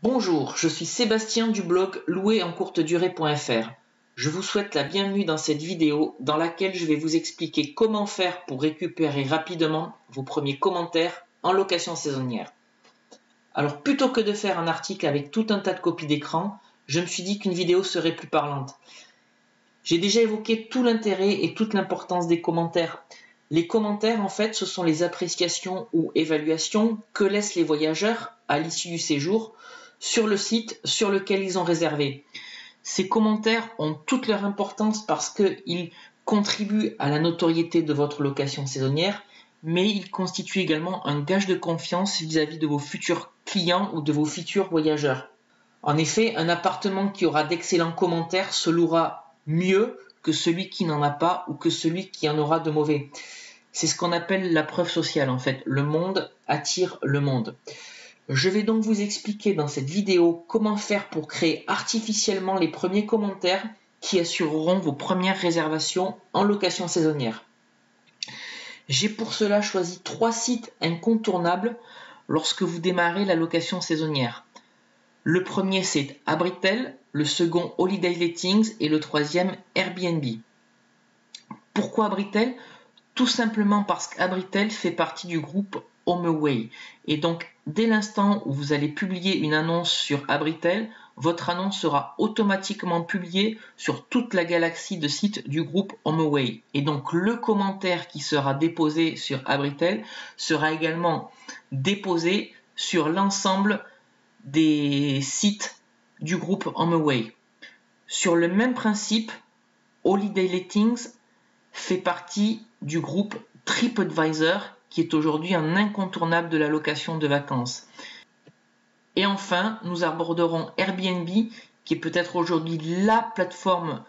Bonjour, je suis Sébastien du blog louerencourtedurée.fr. Je vous souhaite la bienvenue dans cette vidéo dans laquelle je vais vous expliquer comment faire pour récupérer rapidement vos premiers commentaires en location saisonnière. Alors plutôt que de faire un article avec tout un tas de copies d'écran, je me suis dit qu'une vidéo serait plus parlante. J'ai déjà évoqué tout l'intérêt et toute l'importance des commentaires. Les commentaires, en fait, ce sont les appréciations ou évaluations que laissent les voyageurs à l'issue du séjour sur le site sur lequel ils ont réservé. Ces commentaires ont toute leur importance parce qu'ils contribuent à la notoriété de votre location saisonnière, mais ils constituent également un gage de confiance vis-à-vis de vos futurs clients ou de vos futurs voyageurs. En effet, un appartement qui aura d'excellents commentaires se louera mieux que celui qui n'en a pas ou que celui qui en aura de mauvais. C'est ce qu'on appelle la preuve sociale en fait. Le monde attire le monde. Je vais donc vous expliquer dans cette vidéo comment faire pour créer artificiellement les premiers commentaires qui assureront vos premières réservations en location saisonnière. J'ai pour cela choisi 3 sites incontournables lorsque vous démarrez la location saisonnière. Le premier c'est Abritel, le second Holiday Lettings et le troisième Airbnb. Pourquoi Abritel ? Tout simplement parce qu'Abritel fait partie du groupe HomeAway. Et donc, dès l'instant où vous allez publier une annonce sur Abritel, votre annonce sera automatiquement publiée sur toute la galaxie de sites du groupe HomeAway. Et donc, le commentaire qui sera déposé sur Abritel sera également déposé sur l'ensemble des sites du groupe HomeAway. Sur le même principe, Holiday Lettings fait partie du groupe TripAdvisor, qui est aujourd'hui un incontournable de la location de vacances. Et enfin, nous aborderons Airbnb, qui est peut-être aujourd'hui la plateforme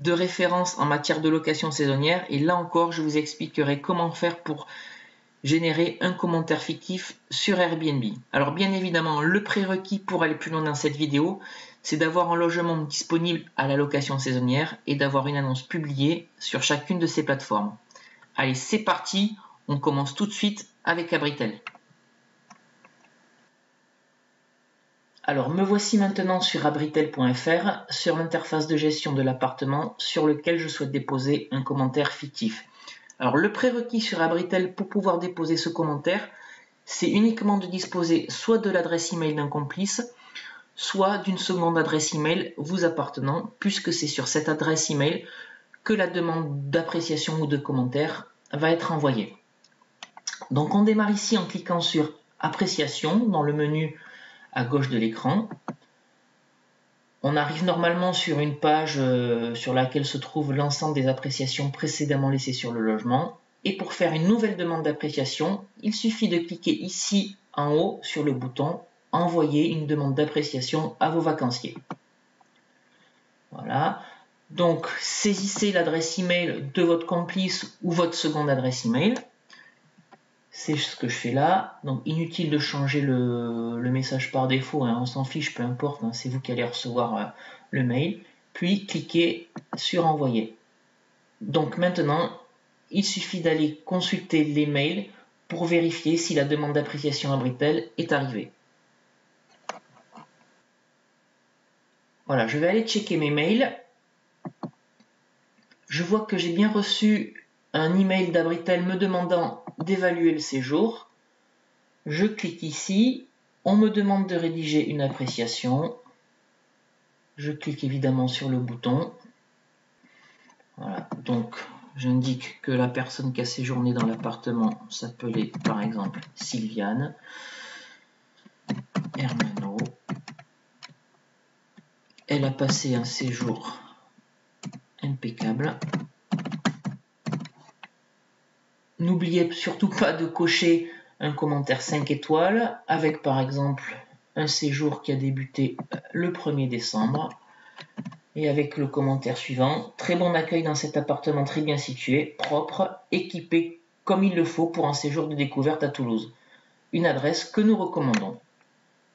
de référence en matière de location saisonnière. Et là encore, je vous expliquerai comment faire pour générer un commentaire fictif sur Airbnb. Alors bien évidemment, le prérequis pour aller plus loin dans cette vidéo, c'est d'avoir un logement disponible à la location saisonnière et d'avoir une annonce publiée sur chacune de ces plateformes. Allez, c'est parti, on commence tout de suite avec Abritel. Alors, me voici maintenant sur abritel.fr, sur l'interface de gestion de l'appartement sur lequel je souhaite déposer un commentaire fictif. Alors, le prérequis sur Abritel pour pouvoir déposer ce commentaire, c'est uniquement de disposer soit de l'adresse email d'un complice, soit d'une seconde adresse email vous appartenant, puisque c'est sur cette adresse email que la demande d'appréciation ou de commentaire va être envoyée. Donc, on démarre ici en cliquant sur Appréciation dans le menu à gauche de l'écran. On arrive normalement sur une page sur laquelle se trouve l'ensemble des appréciations précédemment laissées sur le logement. Et pour faire une nouvelle demande d'appréciation, il suffit de cliquer ici en haut sur le bouton « Envoyer une demande d'appréciation à vos vacanciers ». Voilà. Donc, saisissez l'adresse email de votre complice ou votre seconde adresse email. C'est ce que je fais là. Donc, inutile de changer le message par défaut, hein, on s'en fiche, peu importe, hein, c'est vous qui allez recevoir le mail. Puis, cliquez sur Envoyer. Donc, maintenant, il suffit d'aller consulter les mails pour vérifier si la demande d'appréciation Abritel est arrivée. Voilà, je vais aller checker mes mails. Je vois que j'ai bien reçu un email d'Abritel me demandant d'évaluer le séjour. Je clique ici, on me demande de rédiger une appréciation. Je clique évidemment sur le bouton. Voilà, donc j'indique que la personne qui a séjourné dans l'appartement s'appelait par exemple Sylviane Hermano. Elle a passé un séjour impeccable. N'oubliez surtout pas de cocher un commentaire 5 étoiles avec par exemple un séjour qui a débuté le 1er décembre et avec le commentaire suivant: très bon accueil dans cet appartement très bien situé, propre, équipé comme il le faut pour un séjour de découverte à Toulouse. Une adresse que nous recommandons.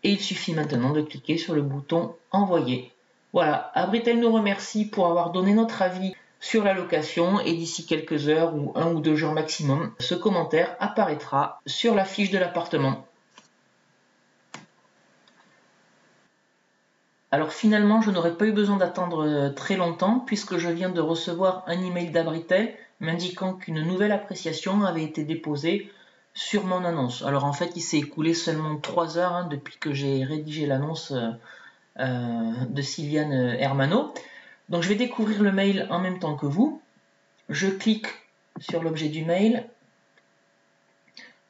Et il suffit maintenant de cliquer sur le bouton Envoyer. Voilà, Abritel nous remercie pour avoir donné notre avis sur la location et d'ici quelques heures ou 1 ou 2 jours maximum, ce commentaire apparaîtra sur la fiche de l'appartement. Alors finalement, je n'aurais pas eu besoin d'attendre très longtemps puisque je viens de recevoir un email d'Abritel m'indiquant qu'une nouvelle appréciation avait été déposée sur mon annonce. Alors en fait, il s'est écoulé seulement 3 heures depuis que j'ai rédigé l'annonce de Sylviane Hermano. Donc je vais découvrir le mail en même temps que vous. Je clique sur l'objet du mail.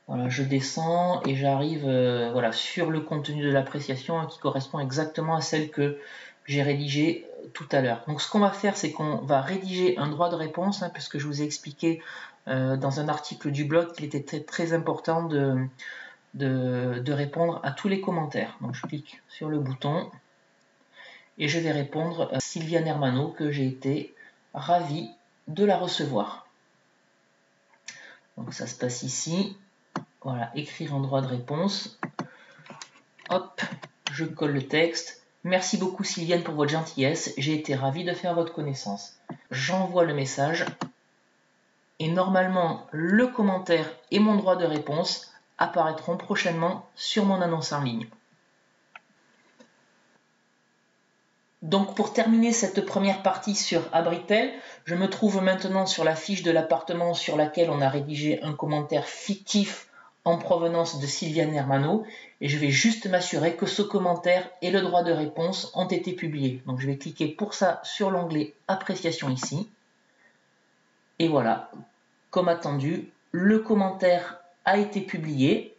Voilà, je descends et j'arrive voilà, sur le contenu de l'appréciation qui correspond exactement à celle que j'ai rédigée tout à l'heure. Donc ce qu'on va faire, c'est qu'on va rédiger un droit de réponse, puisque je vous ai expliqué dans un article du blog qu'il était très important de répondre à tous les commentaires. Donc je clique sur le bouton et je vais répondre à Sylviane Hermano que j'ai été ravi de la recevoir. Donc ça se passe ici. Voilà, écrire en droit de réponse. Hop, je colle le texte. Merci beaucoup Sylviane pour votre gentillesse. J'ai été ravi de faire votre connaissance. J'envoie le message. Et normalement, le commentaire et mon droit de réponse apparaîtront prochainement sur mon annonce en ligne. Donc pour terminer cette première partie sur Abritel, je me trouve maintenant sur la fiche de l'appartement sur laquelle on a rédigé un commentaire fictif en provenance de Sylviane Hermano et je vais juste m'assurer que ce commentaire et le droit de réponse ont été publiés. Donc je vais cliquer pour ça sur l'onglet Appréciation ici. Et voilà, comme attendu, le commentaire a été publié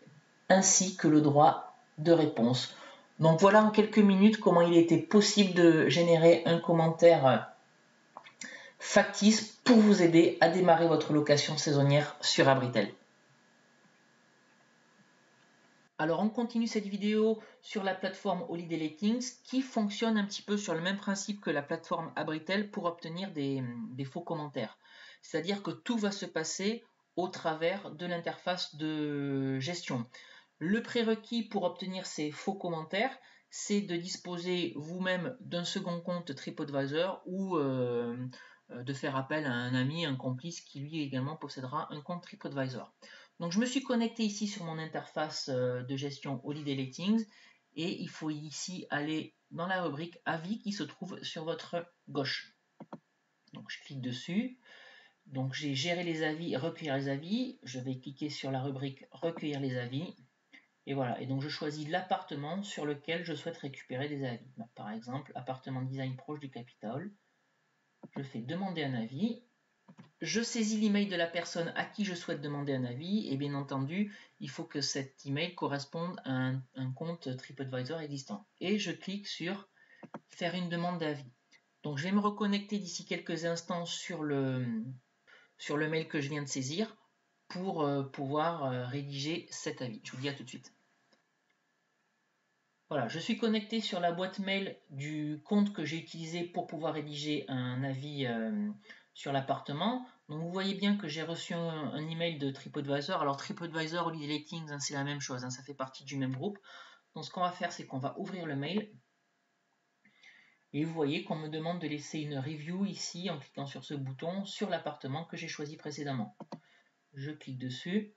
ainsi que le droit de réponse. Donc voilà en quelques minutes comment il était possible de générer un commentaire factice pour vous aider à démarrer votre location saisonnière sur Abritel. Alors on continue cette vidéo sur la plateforme Holiday Lettings qui fonctionne un petit peu sur le même principe que la plateforme Abritel pour obtenir des faux commentaires. C'est-à-dire que tout va se passer au travers de l'interface de gestion. Le prérequis pour obtenir ces faux commentaires, c'est de disposer vous-même d'un second compte TripAdvisor ou de faire appel à un ami, un complice qui lui également possédera un compte TripAdvisor. Donc je me suis connecté ici sur mon interface de gestion Holiday Lettings et il faut ici aller dans la rubrique avis qui se trouve sur votre gauche. Donc je clique dessus. Donc j'ai géré les avis, recueillir les avis. Je vais cliquer sur la rubrique recueillir les avis. Et voilà, et donc je choisis l'appartement sur lequel je souhaite récupérer des avis. Par exemple, appartement design proche du Capitole. Je fais demander un avis. Je saisis l'email de la personne à qui je souhaite demander un avis. Et bien entendu, il faut que cet email corresponde à un compte TripAdvisor existant. Et je clique sur faire une demande d'avis. Donc je vais me reconnecter d'ici quelques instants sur le mail que je viens de saisir pour pouvoir rédiger cet avis. Je vous dis à tout de suite. Voilà, je suis connecté sur la boîte mail du compte que j'ai utilisé pour pouvoir rédiger un avis sur l'appartement. Donc vous voyez bien que j'ai reçu un email de TripAdvisor. Alors TripAdvisor, Holiday Lettings, c'est la même chose, ça fait partie du même groupe. Donc ce qu'on va faire, c'est qu'on va ouvrir le mail. Et vous voyez qu'on me demande de laisser une review ici en cliquant sur ce bouton sur l'appartement que j'ai choisi précédemment. Je clique dessus.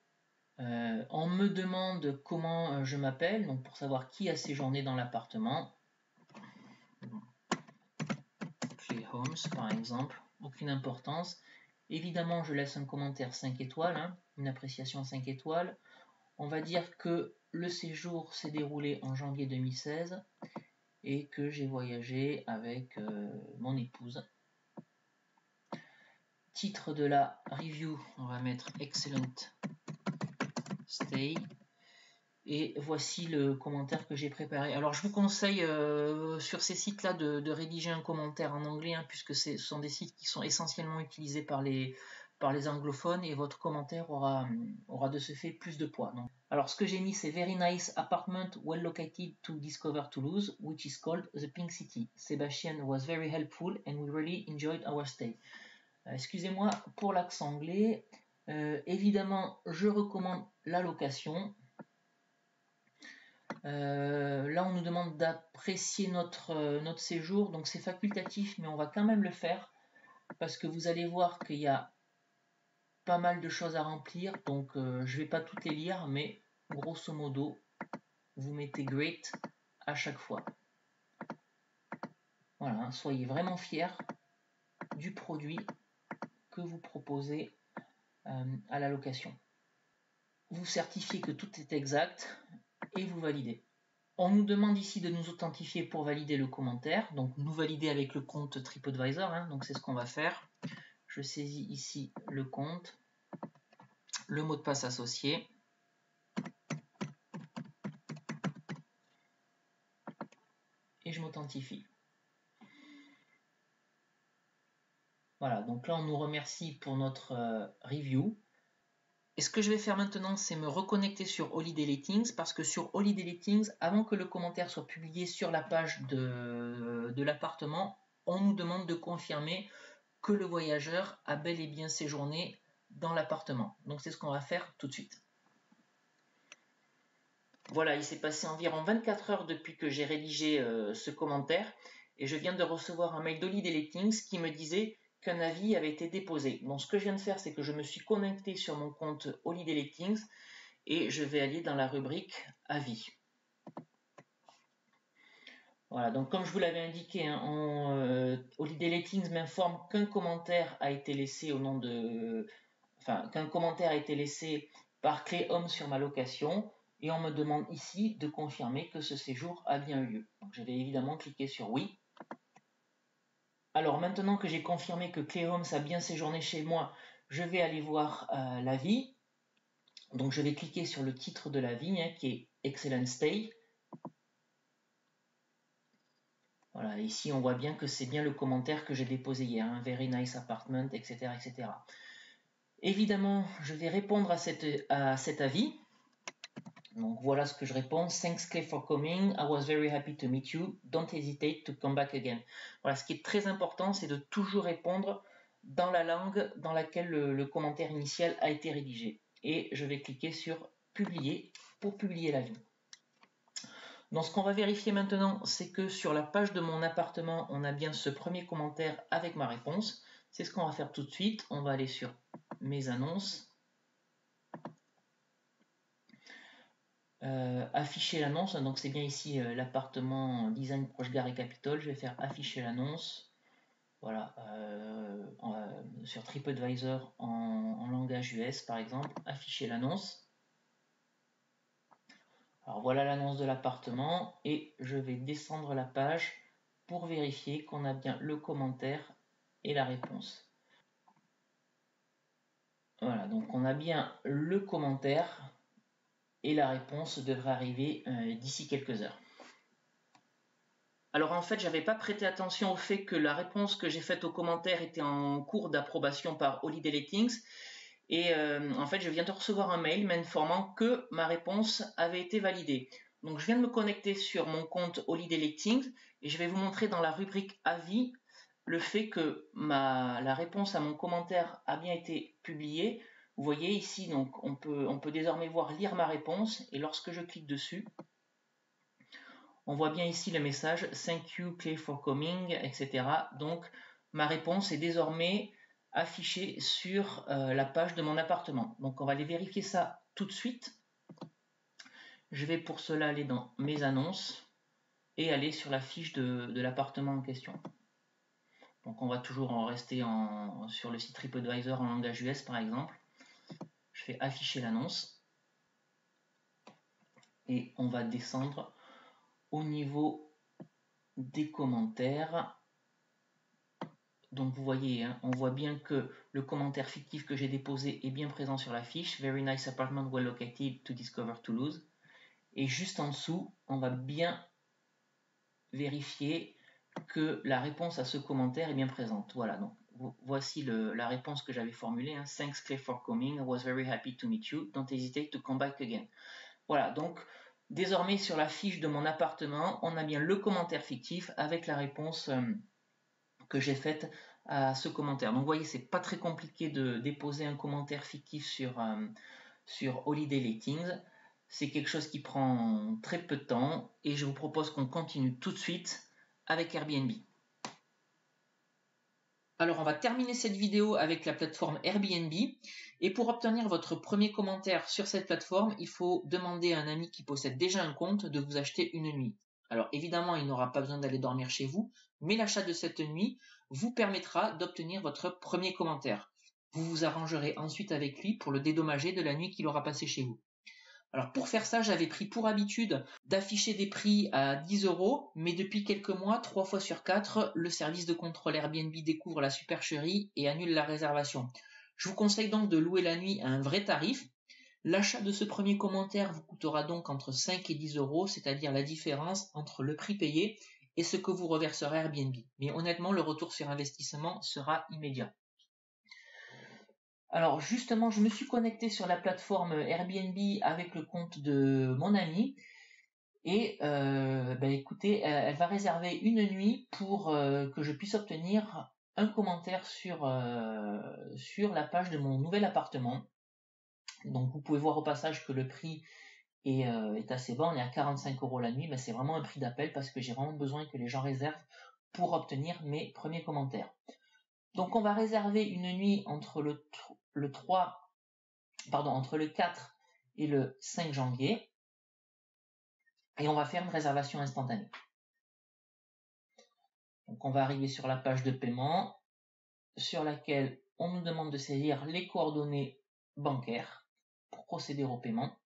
On me demande comment je m'appelle, donc pour savoir qui a séjourné dans l'appartement. Holmes par exemple, aucune importance. Évidemment, je laisse un commentaire 5 étoiles, une appréciation 5 étoiles. On va dire que le séjour s'est déroulé en janvier 2016 et que j'ai voyagé avec mon épouse. Titre de la review, on va mettre Excellent Stay. Et voici le commentaire que j'ai préparé. Alors je vous conseille sur ces sites-là de rédiger un commentaire en anglais, puisque ce sont des sites qui sont essentiellement utilisés par les anglophones et votre commentaire aura de ce fait plus de poids. Donc, alors ce que j'ai mis, c'est Very nice apartment well located to discover Toulouse, which is called the Pink City. Sebastian was very helpful and we really enjoyed our stay. Excusez-moi pour l'accent anglais. Évidemment, je recommande la location. Là, on nous demande d'apprécier notre séjour, donc c'est facultatif, mais on va quand même le faire parce que vous allez voir qu'il y a pas mal de choses à remplir, donc je ne vais pas toutes les lire, mais grosso modo, vous mettez great à chaque fois. Voilà, hein, soyez vraiment fiers du produit que vous proposez à la location. Vous certifiez que tout est exact et vous validez. On nous demande ici de nous authentifier pour valider le commentaire. Donc nous valider avec le compte TripAdvisor. Hein, donc c'est ce qu'on va faire. Je saisis ici le compte, le mot de passe associé. Et je m'authentifie. Voilà, donc là on nous remercie pour notre review. Et ce que je vais faire maintenant, c'est me reconnecter sur Holiday Lettings, parce que sur Holiday Lettings, avant que le commentaire soit publié sur la page de l'appartement, on nous demande de confirmer que le voyageur a bel et bien séjourné dans l'appartement. Donc c'est ce qu'on va faire tout de suite. Voilà, il s'est passé environ 24 heures depuis que j'ai rédigé ce commentaire, et je viens de recevoir un mail d'Holiday Lettings qui me disait qu'un avis avait été déposé. Donc ce que je viens de faire, c'est que je me suis connecté sur mon compte Holiday Lettings et je vais aller dans la rubrique avis. Voilà, donc comme je vous l'avais indiqué, hein, Holiday Lettings m'informe qu'un commentaire a été laissé au nom de... Enfin, qu'un commentaire a été laissé par Clé Home sur ma location, et on me demande ici de confirmer que ce séjour a bien eu lieu. Donc je vais évidemment cliquer sur oui. Alors maintenant que j'ai confirmé que Clé Home a bien séjourné chez moi, je vais aller voir l'avis. Donc je vais cliquer sur le titre de l'avis, hein, qui est Excellent Stay. Voilà, ici on voit bien que c'est bien le commentaire que j'ai déposé hier, hein, Very nice apartment, etc., etc. Évidemment, je vais répondre à cet avis. Donc voilà ce que je réponds. Thanks Clay for coming. I was very happy to meet you. Don't hesitate to come back again. Voilà, ce qui est très important, c'est de toujours répondre dans la langue dans laquelle le commentaire initial a été rédigé. Et je vais cliquer sur publier pour publier l'avis. Donc ce qu'on va vérifier maintenant, c'est que sur la page de mon appartement, on a bien ce premier commentaire avec ma réponse. C'est ce qu'on va faire tout de suite. On va aller sur mes annonces. Afficher l'annonce, donc c'est bien ici l'appartement design proche gare et Capitole. Je vais faire afficher l'annonce. Voilà, sur TripAdvisor en langage US par exemple, afficher l'annonce. Alors voilà l'annonce de l'appartement et je vais descendre la page pour vérifier qu'on a bien le commentaire et la réponse. Voilà, donc on a bien le commentaire et la réponse devrait arriver d'ici quelques heures. Alors en fait, j'avais pas prêté attention au fait que la réponse que j'ai faite au commentaire était en cours d'approbation par Holiday Lettings. Et en fait, je viens de recevoir un mail m'informant que ma réponse avait été validée. Donc je viens de me connecter sur mon compte Holiday Lettings et je vais vous montrer dans la rubrique avis le fait que la réponse à mon commentaire a bien été publiée. Vous voyez ici, donc on peut désormais voir lire ma réponse, et lorsque je clique dessus, on voit bien ici le message Thank you Clay for coming, etc. Donc ma réponse est désormais affichée sur la page de mon appartement. Donc on va aller vérifier ça tout de suite. Je vais pour cela aller dans mes annonces et aller sur la fiche de l'appartement en question. Donc on va toujours en rester sur le site TripAdvisor en langage US par exemple. Je fais afficher l'annonce et on va descendre au niveau des commentaires. Donc vous voyez, hein, on voit bien que le commentaire fictif que j'ai déposé est bien présent sur la fiche. Very nice apartment well located to discover Toulouse. Et juste en dessous, on va bien vérifier que la réponse à ce commentaire est bien présente. Voilà, donc voici la réponse que j'avais formulée. Hein. Thanks Clay for coming. I was very happy to meet you. Don't hesitate to come back again. Voilà, donc désormais sur la fiche de mon appartement, on a bien le commentaire fictif avec la réponse que j'ai faite à ce commentaire. Donc vous voyez, c'est pas très compliqué de déposer un commentaire fictif sur Holiday Lettings. C'est quelque chose qui prend très peu de temps et je vous propose qu'on continue tout de suite avec Airbnb. Alors on va terminer cette vidéo avec la plateforme Airbnb, et pour obtenir votre premier commentaire sur cette plateforme, il faut demander à un ami qui possède déjà un compte de vous acheter une nuit. Alors évidemment, il n'aura pas besoin d'aller dormir chez vous, mais l'achat de cette nuit vous permettra d'obtenir votre premier commentaire. Vous vous arrangerez ensuite avec lui pour le dédommager de la nuit qu'il aura passé chez vous. Alors pour faire ça, j'avais pris pour habitude d'afficher des prix à 10 €, mais depuis quelques mois, 3 fois sur 4, le service de contrôle Airbnb découvre la supercherie et annule la réservation. Je vous conseille donc de louer la nuit à un vrai tarif. L'achat de ce premier commentaire vous coûtera donc entre 5 et 10 €, c'est-à-dire la différence entre le prix payé et ce que vous reverserez Airbnb. Mais honnêtement, le retour sur investissement sera immédiat. Alors justement, je me suis connecté sur la plateforme Airbnb avec le compte de mon amie et écoutez, elle va réserver une nuit pour que je puisse obtenir un commentaire sur la page de mon nouvel appartement. Donc vous pouvez voir au passage que le prix est assez bas, on est à 45 € la nuit, mais c'est vraiment un prix d'appel parce que j'ai vraiment besoin que les gens réservent pour obtenir mes premiers commentaires. Donc on va réserver une nuit entre le 4 et le 5 janvier et on va faire une réservation instantanée. Donc on va arriver sur la page de paiement sur laquelle on nous demande de saisir les coordonnées bancaires pour procéder au paiement.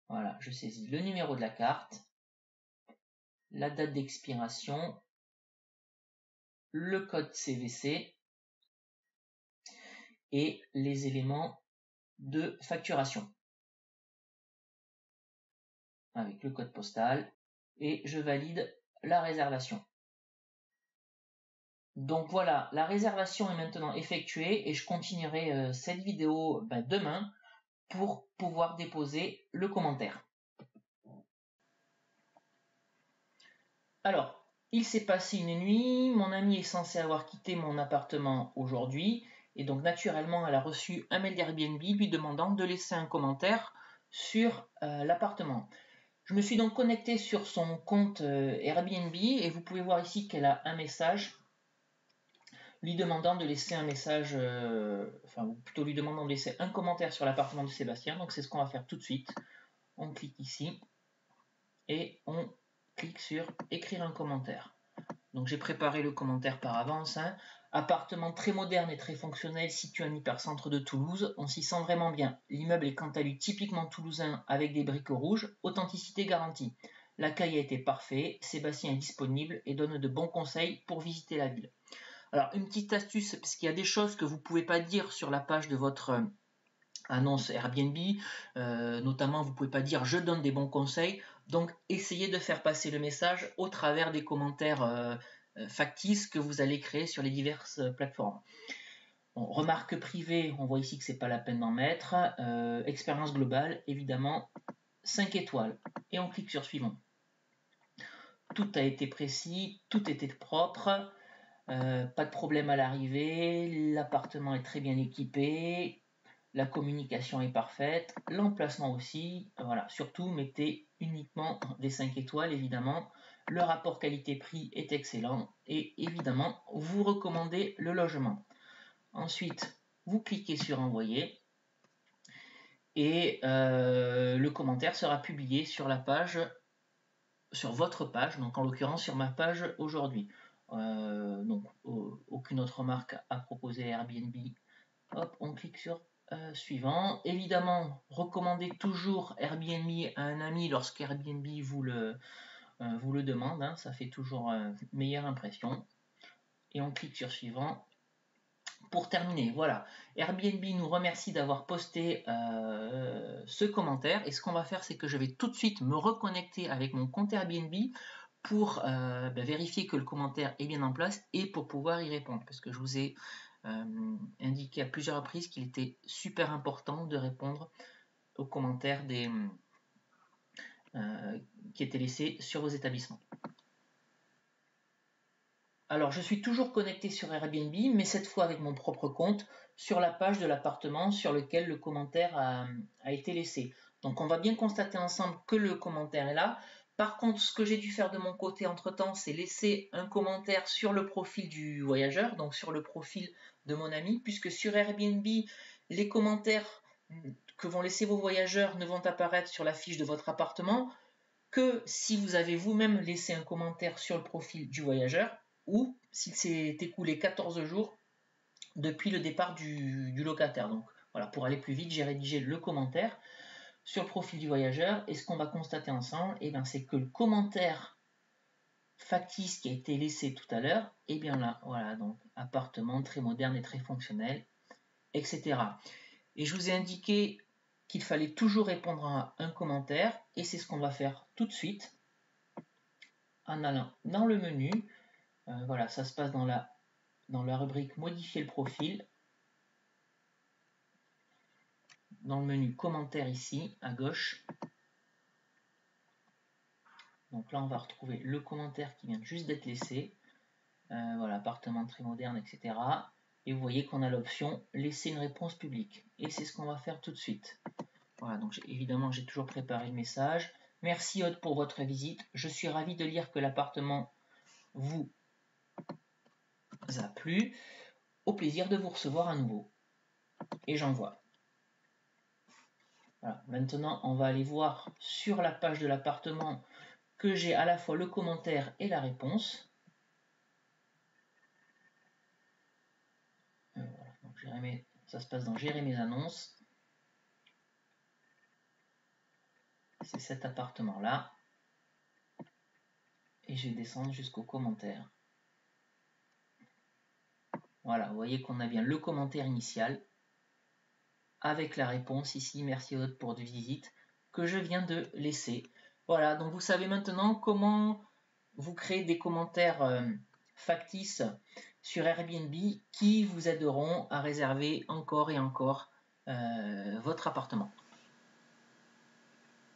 Voilà, je saisis le numéro de la carte, la date d'expiration, le code CVC et les éléments de facturation avec le code postal et je valide la réservation. Donc voilà, la réservation est maintenant effectuée et je continuerai cette vidéo demain pour pouvoir déposer le commentaire. Alors, il s'est passé une nuit, mon amie est censée avoir quitté mon appartement aujourd'hui et donc naturellement elle a reçu un mail d'Airbnb lui demandant de laisser un commentaire sur l'appartement. Je me suis donc connecté sur son compte Airbnb et vous pouvez voir ici qu'elle a un message lui demandant de laisser un message, ou plutôt lui demandant de laisser un commentaire sur l'appartement de Sébastien. Donc c'est ce qu'on va faire tout de suite. On clique ici et on clique sur écrire un commentaire. Donc j'ai préparé le commentaire par avance. Appartement très moderne et très fonctionnel situé en hypercentre de Toulouse. On s'y sent vraiment bien. L'immeuble est quant à lui typiquement toulousain avec des briques rouges. Authenticité garantie. L'accueil a été parfait. Sébastien est disponible et donne de bons conseils pour visiter la ville. Alors une petite astuce, parce qu'il y a des choses que vous ne pouvez pas dire sur la page de votre annonce Airbnb, notamment vous ne pouvez pas dire je donne des bons conseils, donc essayez de faire passer le message au travers des commentaires factices que vous allez créer sur les diverses plateformes. Bon, remarque privée, on voit ici que c'est pas la peine d'en mettre. Expérience globale, évidemment 5 étoiles et on clique sur suivant. Tout a été précis, tout était propre. Pas de problème à l'arrivée, l'appartement est très bien équipé, la communication est parfaite, l'emplacement aussi, voilà, surtout mettez uniquement des 5 étoiles évidemment, le rapport qualité-prix est excellent et évidemment vous recommandez le logement. Ensuite, vous cliquez sur envoyer et le commentaire sera publié sur la page, sur votre page, donc en l'occurrence sur ma page aujourd'hui. Donc aucune autre remarque à proposer à Airbnb. Hop, on clique sur suivant. Évidemment, recommandez toujours Airbnb à un ami lorsque Airbnb vous le demande. Ça fait toujours meilleure impression. Et on clique sur suivant. Pour terminer, voilà, Airbnb nous remercie d'avoir posté ce commentaire. Et ce qu'on va faire, c'est que je vais tout de suite me reconnecter avec mon compte Airbnb pour vérifier que le commentaire est bien en place et pour pouvoir y répondre. Parce que je vous ai indiqué à plusieurs reprises qu'il était super important de répondre aux commentaires qui étaient laissés sur vos établissements. Alors je suis toujours connecté sur Airbnb, mais cette fois avec mon propre compte, sur la page de l'appartement sur lequel le commentaire a été laissé. Donc on va bien constater ensemble que le commentaire est là. Par contre, ce que j'ai dû faire de mon côté entre-temps, c'est laisser un commentaire sur le profil du voyageur, donc sur le profil de mon ami, puisque sur Airbnb, les commentaires que vont laisser vos voyageurs ne vont apparaître sur la fiche de votre appartement que si vous avez vous-même laissé un commentaire sur le profil du voyageur ou s'il s'est écoulé 14 jours depuis le départ du locataire. Donc voilà, pour aller plus vite, j'ai rédigé le commentaire sur le profil du voyageur et ce qu'on va constater ensemble, c'est que le commentaire factice qui a été laissé tout à l'heure, là, voilà, donc appartement très moderne et très fonctionnel, etc. Et je vous ai indiqué qu'il fallait toujours répondre à un commentaire et c'est ce qu'on va faire tout de suite en allant dans le menu. Voilà, ça se passe dans la rubrique modifier le profil, dans le menu commentaire ici à gauche. Donc là on va retrouver le commentaire qui vient juste d'être laissé, voilà, appartement très moderne, etc. Et vous voyez qu'on a l'option laisser une réponse publique et c'est ce qu'on va faire tout de suite. Voilà, donc évidemment j'ai toujours préparé le message. Merci Aude pour votre visite, je suis ravi de lire que l'appartement vous a plu, au plaisir de vous recevoir à nouveau. Et j'envoie. Voilà. Maintenant, on va aller voir sur la page de l'appartement que j'ai à la fois le commentaire et la réponse. Voilà. Donc, ça se passe dans Gérer mes annonces. C'est cet appartement-là. Et je vais descendre jusqu'au commentaire. Voilà, vous voyez qu'on a bien le commentaire initial avec la réponse ici, merci Aude pour de visite, que je viens de laisser. Voilà, donc vous savez maintenant comment vous créez des commentaires factices sur Airbnb qui vous aideront à réserver encore et encore votre appartement.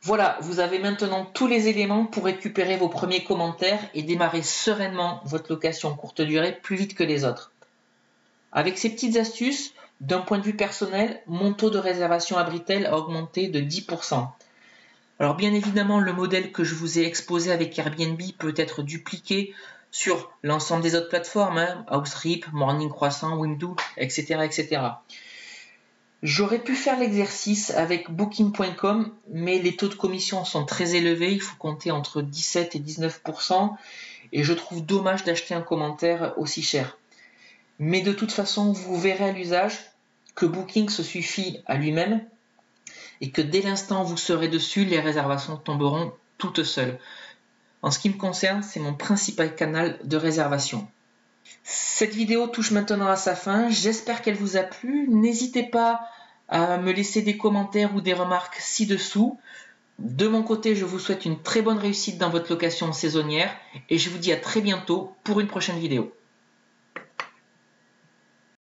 Voilà, vous avez maintenant tous les éléments pour récupérer vos premiers commentaires et démarrer sereinement votre location courte durée plus vite que les autres. Avec ces petites astuces, d'un point de vue personnel, mon taux de réservation à Britel a augmenté de 10%. Alors bien évidemment, le modèle que je vous ai exposé avec Airbnb peut être dupliqué sur l'ensemble des autres plateformes, House-Rip, Morning Croissant, Wimdu, etc., etc. J'aurais pu faire l'exercice avec Booking.com, mais les taux de commission sont très élevés, il faut compter entre 17 et 19%, et je trouve dommage d'acheter un commentaire aussi cher. Mais de toute façon, vous verrez à l'usage que Booking se suffit à lui-même et que dès l'instant où vous serez dessus, les réservations tomberont toutes seules. En ce qui me concerne, c'est mon principal canal de réservation. Cette vidéo touche maintenant à sa fin, j'espère qu'elle vous a plu. N'hésitez pas à me laisser des commentaires ou des remarques ci-dessous. De mon côté, je vous souhaite une très bonne réussite dans votre location saisonnière et je vous dis à très bientôt pour une prochaine vidéo.